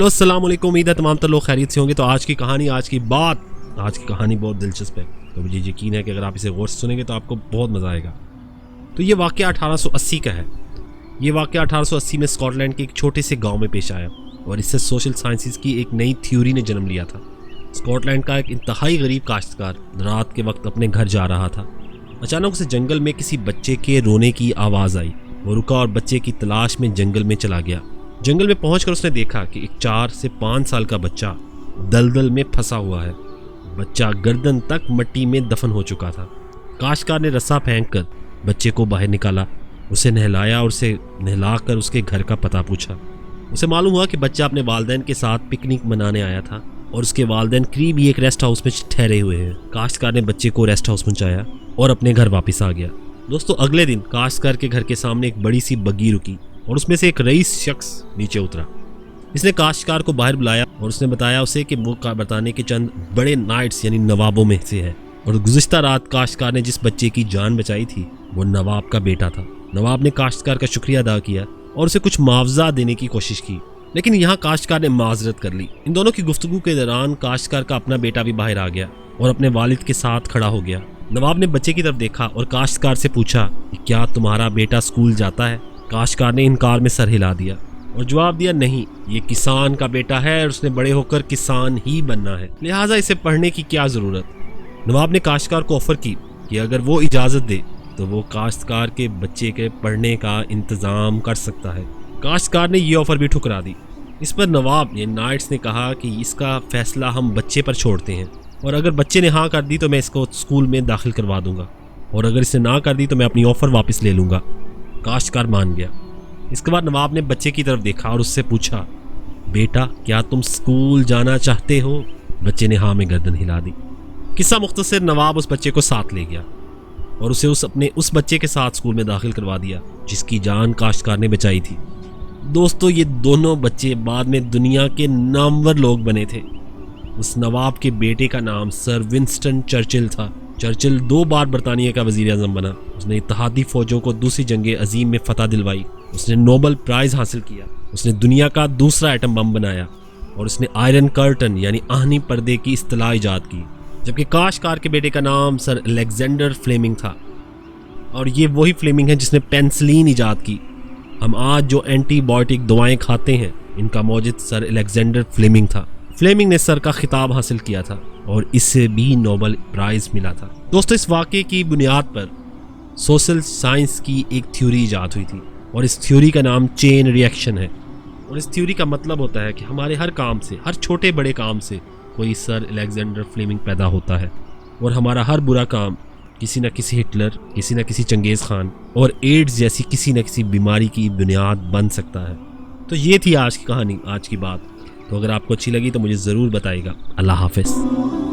Hello अस्सलाम वालेकुम, उम्मीद है तमाम लोग खैरियत से होंगे। तो आज की कहानी बहुत दिलचस्प है। तो मुझे यकीन है कि अगर आप इसे गौर से सुनेंगे तो आपको बहुत मज़ा आएगा। तो ये वाक़या 1880 का है। ये वाक़या 1880 में स्कॉटलैंड के एक छोटे से गांव में पेश आया और इससे सोशल साइंसेस की एक नई थ्योरी ने जन्म लिया था। स्कॉटलैंड का एक इंतहाई गरीब काश्तकार रात के वक्त अपने घर जा रहा था। अचानक उसे जंगल में किसी बच्चे के रोने की आवाज़ आई। वो रुका और बच्चे की तलाश में जंगल में चला गया। जंगल में पहुंचकर उसने देखा कि एक 4 से 5 साल का बच्चा दलदल में फंसा हुआ है। बच्चा गर्दन तक मिट्टी में दफन हो चुका था। काश्तकार ने रस्सा फेंककर बच्चे को बाहर निकाला, उसे नहलाया और उसे नहलाकर उसके घर का पता पूछा। उसे मालूम हुआ कि बच्चा अपने वालिदैन के साथ पिकनिक मनाने आया था और उसके वालिदैन करीब ही एक रेस्ट हाउस में ठहरे हुए हैं। काश्तकार ने बच्चे को रेस्ट हाउस पहुंचाया और अपने घर वापस आ गया। दोस्तों, अगले दिन काश्तकार के घर के सामने एक बड़ी सी बग्गी रुकी और उसमें से एक रईस शख्स नीचे उतरा। इसने काश्तकार को बाहर बुलाया और उसने बताया उसे कि वो बताने के चंद बड़े नाइट्स यानी नवाबों में से है और गुज़िश्ता रात काश्तकार ने जिस बच्चे की जान बचाई थी वो नवाब का बेटा था। नवाब ने काश्तकार का शुक्रिया अदा किया और उसे कुछ मुआवजा देने की कोशिश की, लेकिन यहाँ काश्तकार ने माजरत कर ली। इन दोनों की गुफ्तगू के दौरान काश्तकार का अपना बेटा भी बाहर आ गया और अपने वालिद के साथ खड़ा हो गया। नवाब ने बच्चे की तरफ देखा और काश्तकार से पूछा कि क्या तुम्हारा बेटा स्कूल जाता है? काश्तकार ने इनकार में सर हिला दिया और जवाब दिया, नहीं, ये किसान का बेटा है और उसने बड़े होकर किसान ही बनना है, लिहाजा इसे पढ़ने की क्या ज़रूरत। नवाब ने काश्तकार को ऑफ़र की कि अगर वो इजाज़त दे तो वो काश्तकार के बच्चे के पढ़ने का इंतज़ाम कर सकता है। काश्तकार ने ये ऑफ़र भी ठुकरा दी। इस पर नवाब ने नाइट्स ने कहा कि इसका फ़ैसला हम बच्चे पर छोड़ते हैं और अगर बच्चे ने हाँ कर दी तो मैं इसको स्कूल में दाखिल करवा दूंगा और अगर इसने ना कर दी तो मैं अपनी ऑफ़र वापस ले लूँगा। काश्तकार मान गया। इसके बाद नवाब ने बच्चे की तरफ देखा और उससे पूछा, बेटा क्या तुम स्कूल जाना चाहते हो? बच्चे ने हाँ में गर्दन हिला दी। किस्सा मुख्तसर, नवाब उस बच्चे को साथ ले गया और उसे उस बच्चे के साथ स्कूल में दाखिल करवा दिया जिसकी जान काश्तकार ने बचाई थी। दोस्तों, ये दोनों बच्चे बाद में दुनिया के नामवर लोग बने थे। उस नवाब के बेटे का नाम सर विंस्टन चर्चिल था। चर्चिल 2 बार बरतानिया का वज़ीर आज़म बना। उसने इत्तेहादी फ़ौजों को दूसरी जंग अजीम में फ़तह दिलवाई। उसने नोबल प्राइज़ हासिल किया। उसने दुनिया का दूसरा एटम बम बनाया और उसने आयरन कर्टन यानी आहनी पर्दे की इस्तिलाह ईजाद की। जबकि काश्तकार के बेटे का नाम सर अलेक्जेंडर फ्लेमिंग था और ये वही फ्लेमिंग है जिसने पेंसिलिन ईजाद की। हम आज जो एंटीबायोटिक दवाएं खाते हैं इनका मौजिद सर अलेक्जेंडर फ्लेमिंग था। फ्लेमिंग ने सर का खिताब हासिल किया था और इससे भी नोबल प्राइज़ मिला था। दोस्तों, इस वाक़े की बुनियाद पर सोशल साइंस की एक थ्योरी ईजाद हुई थी और इस थ्योरी का नाम चेन रिएक्शन है। और इस थ्योरी का मतलब होता है कि हमारे हर काम से, हर छोटे बड़े काम से कोई सर अलेक्जेंडर फ्लेमिंग पैदा होता है और हमारा हर बुरा काम किसी न किसी हिटलर, किसी न किसी चंगेज़ खान और एड्स जैसी किसी न किसी बीमारी की बुनियाद बन सकता है। तो ये थी आज की कहानी, आज की बात। तो अगर आपको अच्छी लगी तो मुझे ज़रूर बताइएगा। अल्लाह हाफ़िज़।